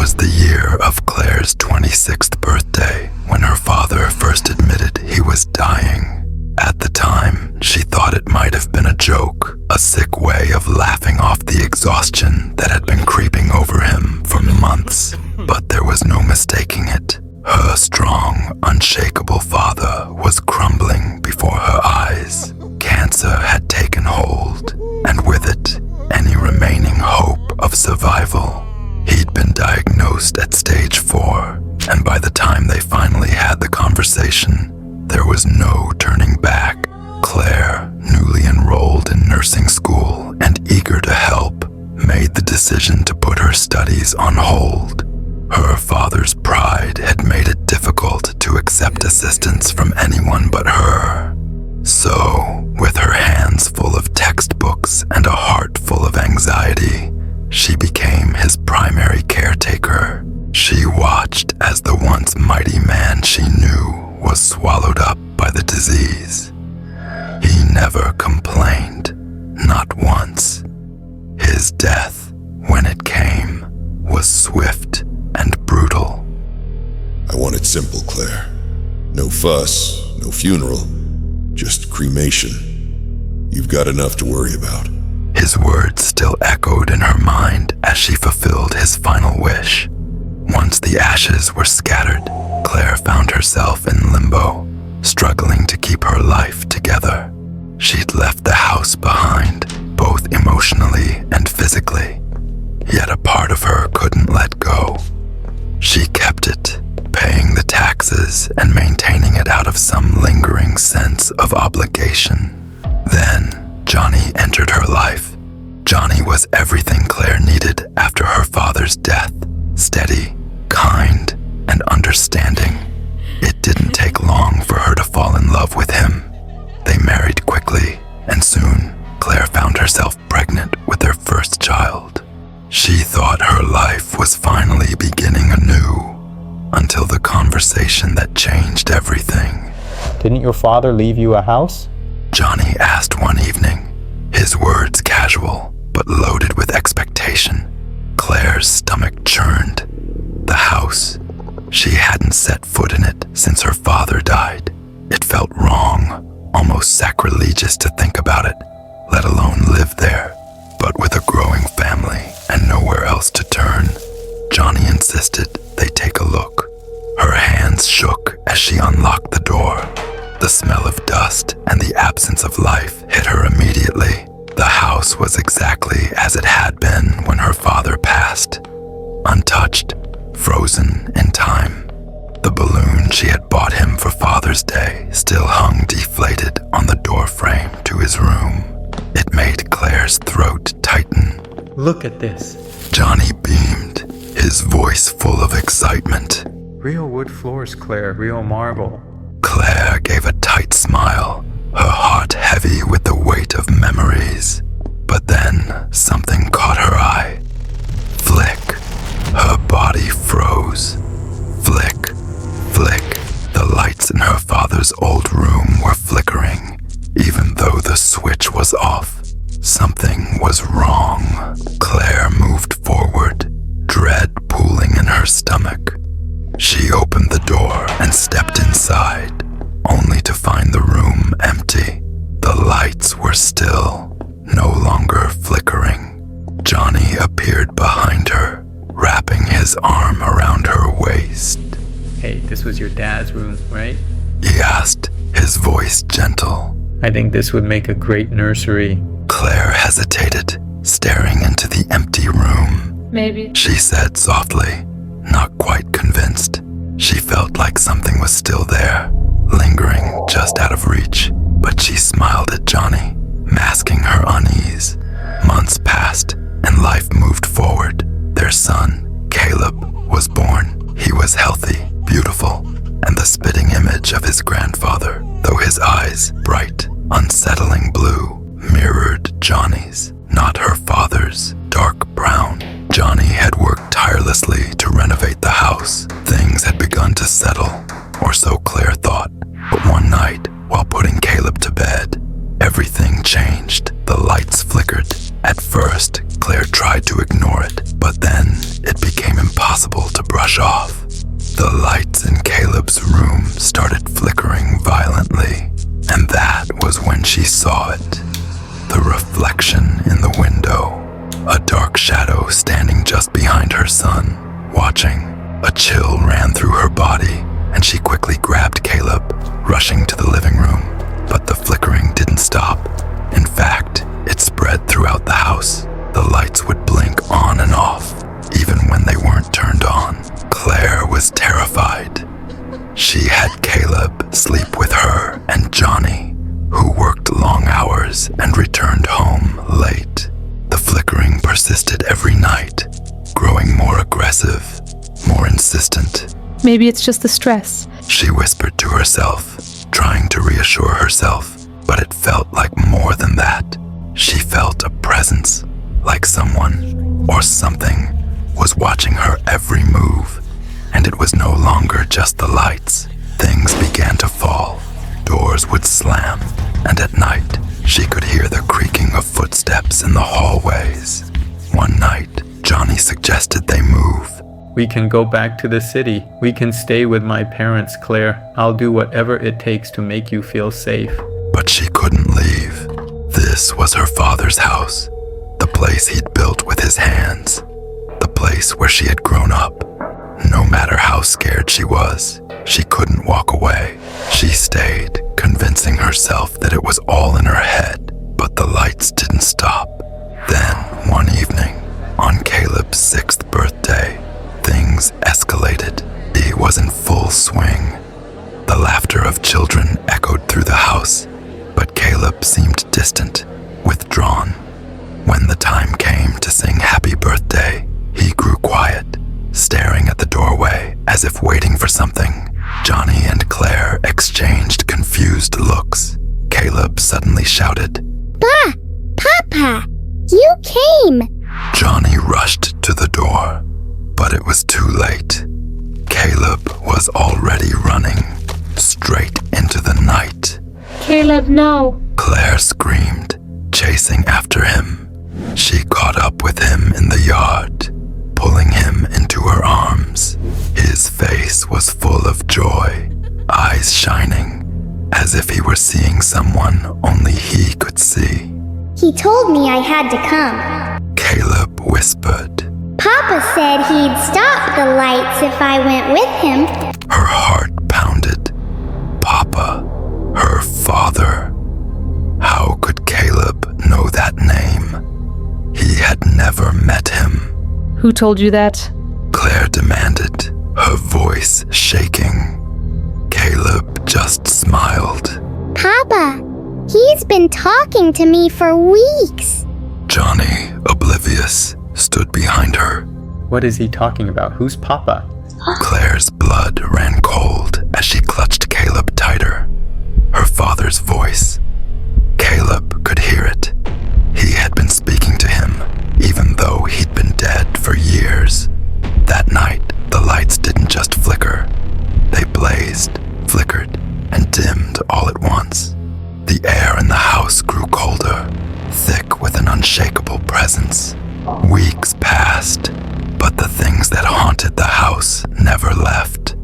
was the year of Claire's 26th birthday when her father first admitted he was dying. At the time, she thought it might have been a joke, a sick way of laughing off the exhaustion that had been creeping over him for months. But there was no mistaking it. Her strong, unshakable father was crumbling before her eyes. Cancer had taken hold, and with it, any remaining hope of survival. He'd been diagnosed at stage 4, and by the time they finally had the conversation, there was no turning back. Claire, newly enrolled in nursing school and eager to help, made the decision to put her studies on hold. Her father's pride had made it difficult to accept assistance from anyone but her. So, with her hands full of textbooks and a heart full of anxiety, she became his primary caretaker. She watched as the once mighty man she knew was swallowed up by the disease. He never complained, not once. His death, when it came, was swift and brutal. I want it simple, Claire. No fuss, no funeral, just cremation. You've got enough to worry about. His words still echoed in her mind as she fulfilled his final wish. Once the ashes were scattered, Claire found herself in limbo, struggling to keep her life together. She'd left the house behind, both emotionally and physically, yet a part of her couldn't let go. She kept it, paying the taxes and maintaining it out of some lingering sense of obligation. Then, Johnny entered her life. Johnny was everything Claire needed after her father's death. Steady, kind, and understanding. It didn't take long for her to fall in love with him. They married quickly, and soon, Claire found herself pregnant with their first child. She thought her life was finally beginning anew, until the conversation that changed everything. Didn't your father leave you a house? Johnny asked one evening, his words casual, but loaded with expectation. Claire's stomach churned. The house. She hadn't set foot in it since her father died. It felt wrong, almost sacrilegious to think about it, let alone live there. But with a growing family and nowhere else to turn, Johnny insisted they take a look. Her hands shook as she unlocked the door. The smell of dust and the absence of life hit her immediately. The house was exactly as it had been when her father passed. Untouched, frozen in time. The balloon she had bought him for Father's Day still hung deflated on the doorframe to his room. It made Claire's throat tighten. Look at this. Johnny beamed, his voice full of excitement. Real wood floors, Claire, real marble. Claire gave a tight smile, her heart heavy with the weight of memories. But then something caught her eye. Flick. Her body froze. Flick, flick. The lights in her father's old room were flickering, even though the switch was off. Something was wrong. Claire moved forward, dread pooling in her stomach. She opened the door and stepped inside, only to find the room empty. The lights were still, no longer flickering. Johnny appeared behind her, wrapping his arm around her waist. Hey, this was your dad's room, right? He asked, his voice gentle. I think this would make a great nursery. Claire hesitated, staring into the empty room. Maybe. She said softly, not quite convinced. She felt like something was still there, lingering just out of reach. But she smiled at Johnny, masking her unease. Months passed, and life moved forward. Their son, Caleb, was born. He was healthy, beautiful, and the spitting image of his grandfather, though his eyes, bright, unsettling blue, mirrored Johnny's, not her father's, dark brown. Johnny had worked tirelessly to renovate the house. Things had begun to settle, or so Claire thought. But one night, while putting Caleb to bed, everything changed. The lights flickered. At first, Claire tried to ignore it, but then it became impossible A chill ran through her body, and she quickly grabbed Caleb, rushing to the living room. But the flickering didn't stop. In fact, it spread throughout the house. The lights would blink on and off, even when they weren't turned on. Claire was terrified. She had Caleb sleep with her and Johnny, who worked long hours and returned home late. The flickering persisted every night, growing more aggressive, more insistent. Maybe it's just the stress. She whispered to herself, trying to reassure herself, but it felt like more than that. She felt a presence, like someone or something was watching her every move, and it was no longer just the lights. Things began to fall. Doors would slam, and at night, she could hear the creaking of footsteps in the hallways. One night, Johnny suggested they move. We can go back to the city. We can stay with my parents, Claire. I'll do whatever it takes to make you feel safe. But she couldn't leave. This was her father's house, the place he'd built with his hands, the place where she had grown up. No matter how scared she was, she couldn't walk away. She stayed, convincing herself that it was all in her head, but the lights didn't stop. Then, one evening, on Caleb's 6th birthday, things escalated. He was in full swing. The laughter of children echoed through the house, but Caleb seemed distant, withdrawn. When the time came to sing happy birthday, he grew quiet, staring at the doorway as if waiting for something. Johnny and Claire exchanged confused looks. Caleb suddenly shouted, Papa, you came! Johnny rushed to the door, but it was too late. Caleb was already running, straight into the night. Caleb, no. Claire screamed, chasing after him. She caught up with him in the yard, pulling him into her arms. His face was full of joy, eyes shining, as if he were seeing someone only he could see. He told me I had to come. Caleb whispered. Papa said he'd stop the lights if I went with him. Her heart pounded. Papa, her father. How could Caleb know that name? He had never met him. Who told you that? Claire demanded, her voice shaking. Caleb just smiled. Papa, he's been talking to me for weeks. Johnny, oblivious, stood behind her. What is he talking about? Who's Papa? Claire's blood ran cold as she clutched Caleb tighter. Her father's voice. Caleb could hear it. He had been speaking to him, even though he'd been dead for years. That night, the lights didn't just flicker. They blazed, flickered, and dimmed all at once. The air in the house grew colder, thick with an unshakable presence. Weeks passed, but the things that haunted the house never left.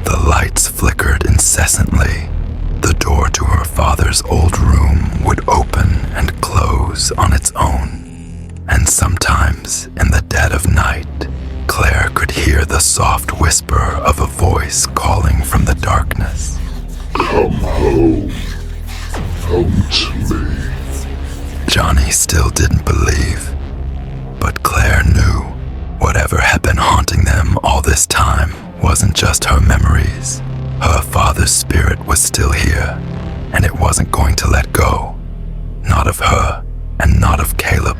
The lights flickered incessantly. The door to her father's old room would open and close on its own. And sometimes, in the dead of night, Claire could hear the soft whisper of a voice calling from the darkness. Come home. Come to me. Johnny still didn't believe, but Claire knew whatever had been haunting them all this time wasn't just her memories. Her father's spirit was still here, and it wasn't going to let go. Not of her, and not of Caleb.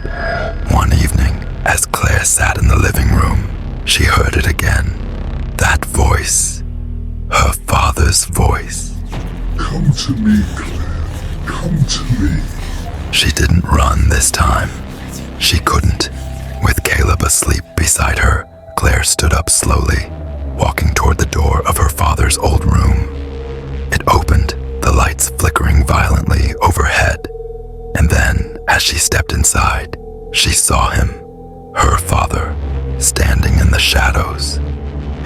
One evening, as Claire sat in the living room, she heard it again. That voice. Her father's voice. Come to me, Claire. Come to me. She didn't run this time. She couldn't. With Caleb asleep beside her, Claire stood up slowly, walking toward the door of her father's old room. It opened, the lights flickering violently overhead. And then, as she stepped inside, she saw him, her father, standing in the shadows.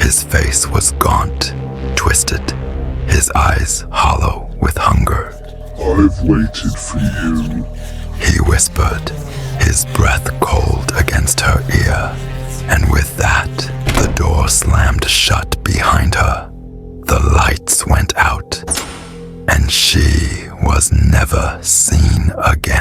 His face was gaunt, twisted, his eyes hollow with hunger. I've waited for you. He whispered, his breath cold against her ear. And with that, The door slammed shut behind her. The lights went out, and she was never seen again.